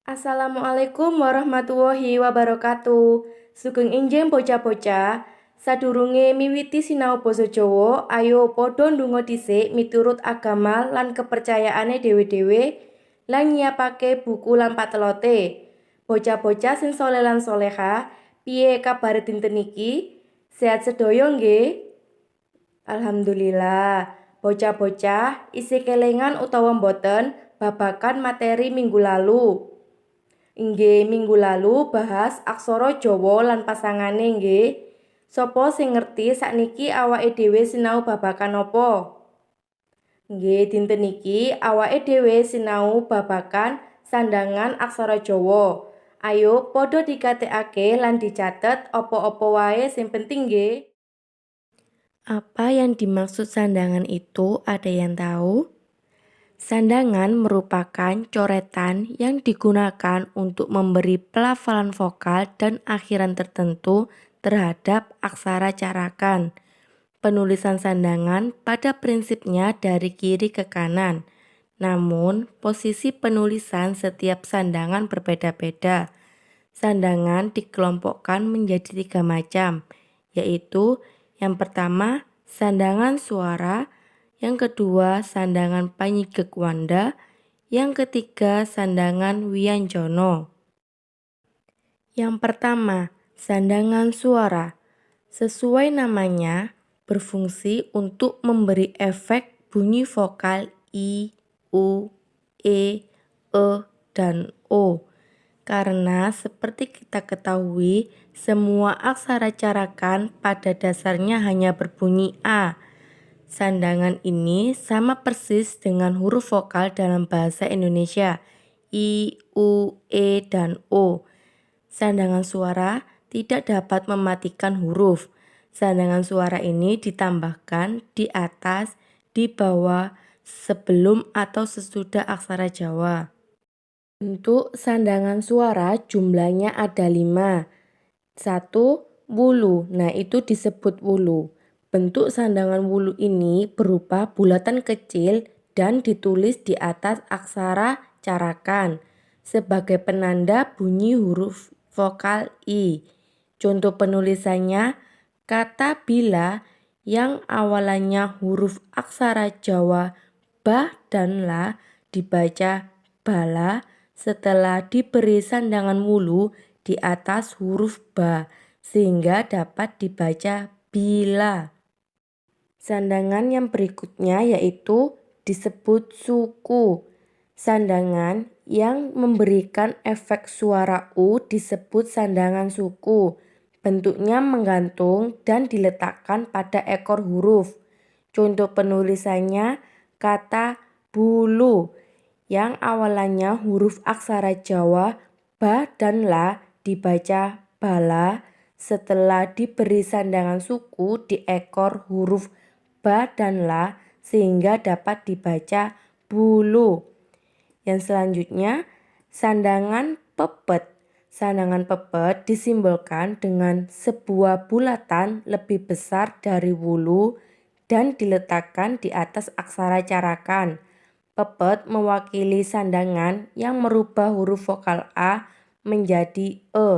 Assalamualaikum warahmatullahi wabarakatuh. Sugeng enjing bocah-bocah. Sadurunge miwiti sinau basa Jawa, ayo padha ndonga dhisik miturut agama lan kepercayaane dhewe-dhewe lan nyiapake buku lan patelote. Bocah-bocah sing saleh lan salehah, piye kabare dinten iki? Sehat sedaya nggih? Alhamdulillah. Bocah-bocah isih kelingan utawa mboten babagan materi minggu lalu? Inggih minggu lalu bahas aksara Jawa lan pasangane nggih. Sopo sing ngerti sakniki awake dhewe sinau babagan apa? Nggih dinten iki awake dhewe sinau babagan sandhangan aksara Jawa. Ayo padha dikatekake lan dicatet apa-apa wae sing penting nggih. Apa yang dimaksud sandhangan itu ada yang tahu? Sandangan merupakan coretan yang digunakan untuk memberi pelafalan vokal dan akhiran tertentu terhadap aksara carakan. Penulisan sandangan pada prinsipnya dari kiri ke kanan. Namun, posisi penulisan setiap sandangan berbeda-beda. Sandangan dikelompokkan menjadi 3 macam, yaitu yang pertama, sandangan suara, yang kedua, sandangan panyigek wanda, yang ketiga, sandangan wianjono. Yang pertama, sandangan suara. Sesuai namanya, berfungsi untuk memberi efek bunyi vokal I, U, E, dan O. Karena seperti kita ketahui, semua aksara carakan pada dasarnya hanya berbunyi A. Sandangan ini sama persis dengan huruf vokal dalam bahasa Indonesia, I, U, E, dan O. Sandangan suara tidak dapat mematikan huruf. Sandangan suara ini ditambahkan di atas, di bawah, sebelum atau sesudah aksara Jawa. Untuk sandangan suara jumlahnya ada 5. 1. Wulu, nah itu disebut wulu. Bentuk sandangan wulu ini berupa bulatan kecil dan ditulis di atas aksara carakan sebagai penanda bunyi huruf vokal I. Contoh penulisannya, kata bila yang awalannya huruf aksara Jawa ba dan la dibaca bala setelah diberi sandangan wulu di atas huruf ba sehingga dapat dibaca bila. Sandangan yang berikutnya yaitu disebut suku. Sandangan yang memberikan efek suara U disebut sandangan suku. Bentuknya menggantung dan diletakkan pada ekor huruf. Contoh penulisannya kata bulu yang awalannya huruf aksara Jawa ba dan la dibaca bala setelah diberi sandangan suku di ekor huruf ba dan la sehingga dapat dibaca bulu. Yang selanjutnya, sandangan pepet. Sandangan pepet disimbolkan dengan sebuah bulatan lebih besar dari wulu dan diletakkan di atas aksara carakan. Pepet mewakili sandangan yang merubah huruf vokal A menjadi E.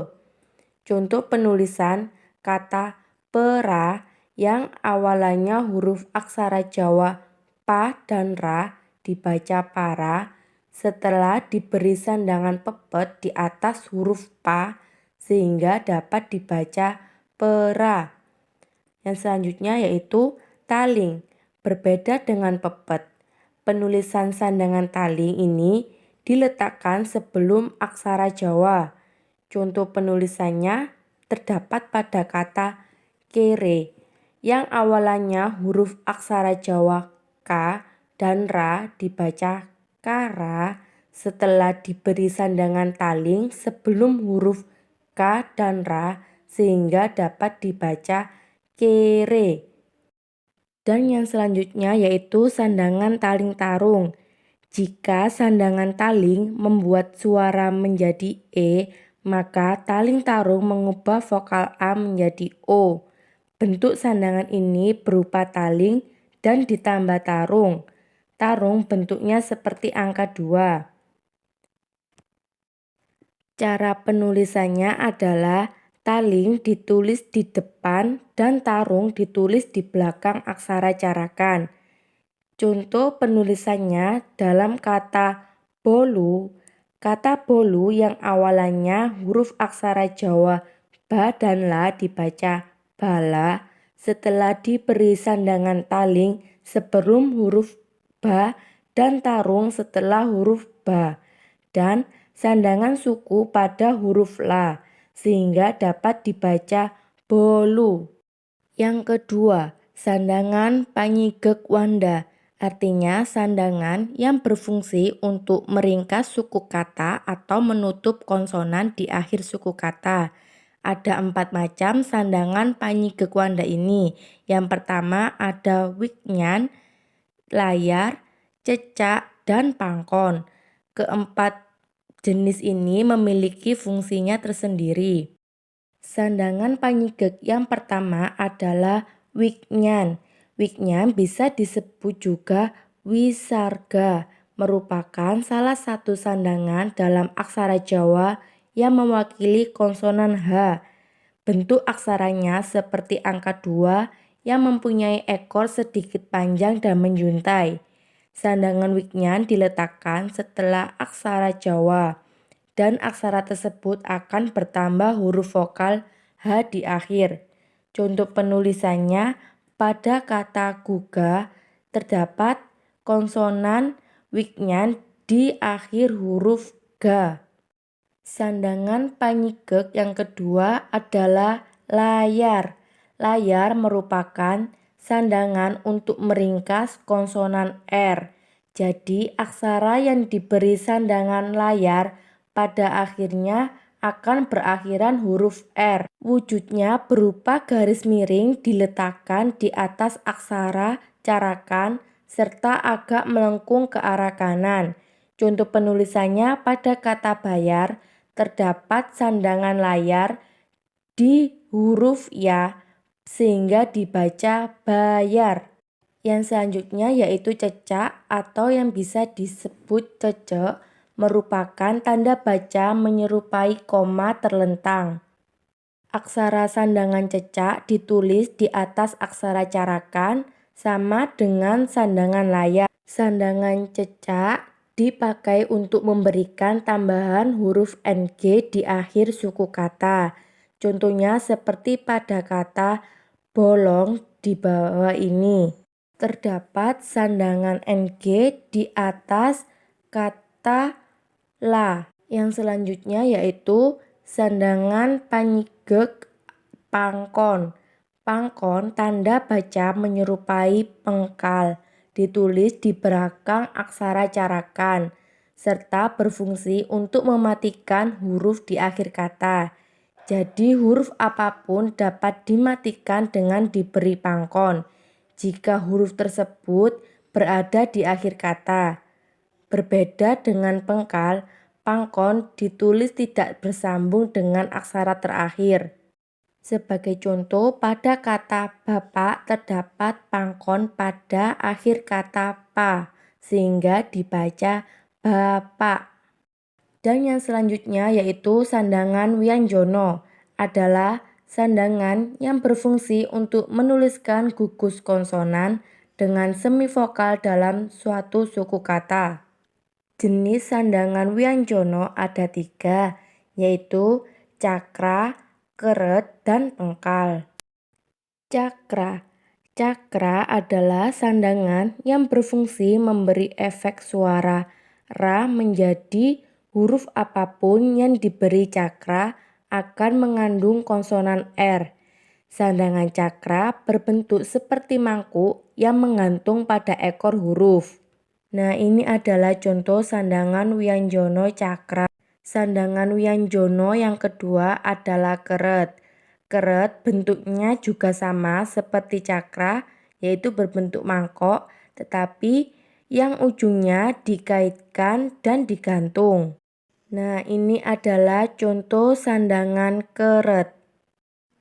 Contoh penulisan kata pera yang awalannya huruf aksara Jawa pa dan ra dibaca para setelah diberi sandangan pepet di atas huruf pa sehingga dapat dibaca pera. Yang selanjutnya yaitu taling. Berbeda dengan pepet, penulisan sandangan taling ini diletakkan sebelum aksara Jawa. Contoh penulisannya terdapat pada kata kere yang awalannya huruf aksara Jawa K dan Ra dibaca kara setelah diberi sandangan taling sebelum huruf K dan Ra sehingga dapat dibaca kere. Dan yang selanjutnya yaitu sandangan taling tarung. Jika sandangan taling membuat suara menjadi E, maka taling tarung mengubah vokal A menjadi O. Bentuk sandangan ini berupa taling dan ditambah tarung. Tarung bentuknya seperti angka 2. Cara penulisannya adalah taling ditulis di depan dan tarung ditulis di belakang aksara carakan. Contoh penulisannya dalam kata bolu. Kata bolu yang awalannya huruf aksara Jawa ba dan la dibaca bala setelah diberi sandangan taling sebelum huruf ba dan tarung setelah huruf ba dan sandangan suku pada huruf la sehingga dapat dibaca bolu. Yang kedua, sandangan panyigek wanda. Artinya sandangan yang berfungsi untuk meringkas suku kata atau menutup konsonan di akhir suku kata. Ada 4 macam sandangan panyigek wanda ini. Yang pertama ada wiknyan, layar, cecak, dan pangkon. Keempat jenis ini memiliki fungsinya tersendiri. Sandangan panyigek yang pertama adalah wiknyan. Wiknyan bisa disebut juga wisarga, merupakan salah satu sandangan dalam aksara Jawa yang mewakili konsonan H. Bentuk aksaranya seperti angka 2 yang mempunyai ekor sedikit panjang dan menjuntai. Sandangan wiknyan diletakkan setelah aksara Jawa dan aksara tersebut akan bertambah huruf vokal H di akhir. Contoh penulisannya pada kata guga terdapat konsonan wiknyan di akhir huruf ga. Sandangan panyigek yang kedua adalah layar. Layar merupakan sandangan untuk meringkas konsonan R. Jadi aksara yang diberi sandangan layar pada akhirnya akan berakhiran huruf R. Wujudnya berupa garis miring diletakkan di atas aksara carakan serta agak melengkung ke arah kanan. Contoh penulisannya pada kata bayar terdapat sandangan layar di huruf ya sehingga dibaca bayar. Yang selanjutnya yaitu cecak atau yang bisa disebut cecek merupakan tanda baca menyerupai koma terlentang. Aksara sandangan cecak ditulis di atas aksara carakan sama dengan sandangan layar. Sandangan cecak dipakai untuk memberikan tambahan huruf ng di akhir suku kata. Contohnya seperti pada kata bolong di bawah ini. Terdapat sandangan ng di atas kata la. Yang selanjutnya yaitu sandangan panyigek pangkon. Pangkon tanda baca menyerupai pengkal, ditulis di belakang aksara carakan, serta berfungsi untuk mematikan huruf di akhir kata. Jadi huruf apapun dapat dimatikan dengan diberi pangkon, jika huruf tersebut berada di akhir kata. Berbeda dengan pengkal, pangkon ditulis tidak bersambung dengan aksara terakhir. Sebagai contoh, pada kata bapak terdapat pangkon pada akhir kata pa, sehingga dibaca bapak. Dan yang selanjutnya yaitu sandangan wianjono adalah sandangan yang berfungsi untuk menuliskan gugus konsonan dengan semivokal dalam suatu suku kata. Jenis sandangan wianjono ada 3, yaitu cakra, keret, dan pengkal. Cakra. Cakra adalah sandangan yang berfungsi memberi efek suara ra menjadi huruf apapun yang diberi cakra akan mengandung konsonan R. Sandangan cakra berbentuk seperti mangkuk yang menggantung pada ekor huruf. Nah, ini adalah contoh sandangan wianjono cakra. Sandangan wianjono yang kedua adalah keret. Keret bentuknya juga sama seperti cakra, yaitu berbentuk mangkok, tetapi yang ujungnya dikaitkan dan digantung. Nah, ini adalah contoh sandangan keret.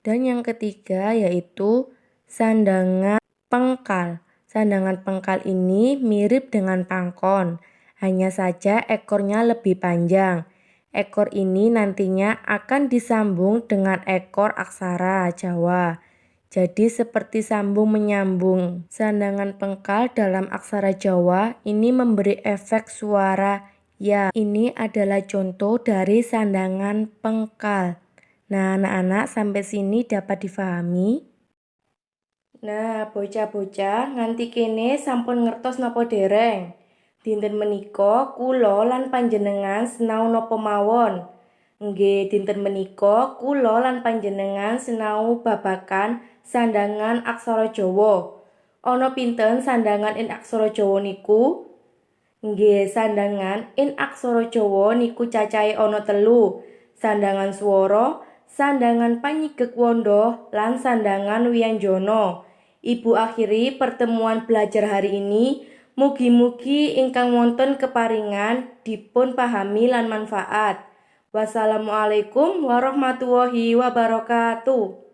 Dan yang ketiga yaitu sandangan pengkal. Sandangan pengkal ini mirip dengan pangkon, hanya saja ekornya lebih panjang. Ekor ini nantinya akan disambung dengan ekor aksara Jawa. Jadi seperti sambung menyambung. Sandangan pengkal dalam aksara Jawa ini memberi efek suara ya. Ini adalah contoh dari sandangan pengkal. Nah, anak-anak sampai sini dapat difahami? Nah, bocah-bocah nganti kene sampun ngertos napa dereng? Dinten menika kula lan panjenengan sinau napa mawon? Nggih, dinten menika kula lan panjenengan sinau babagan sandangan aksara Jawa. Ana pinten sandangan ing aksara Jawa niku? Nggih, sandangan ing aksara Jawa niku cacahe ana 3. Sandangan swara, sandangan panyigek wanda, lan sandangan wianjana. Ibu akhiri pertemuan belajar hari ini. Mugi-mugi ingkang wonten keparingan dipun pahami lan manfaat. Wassalamualaikum warahmatullahi wabarakatuh.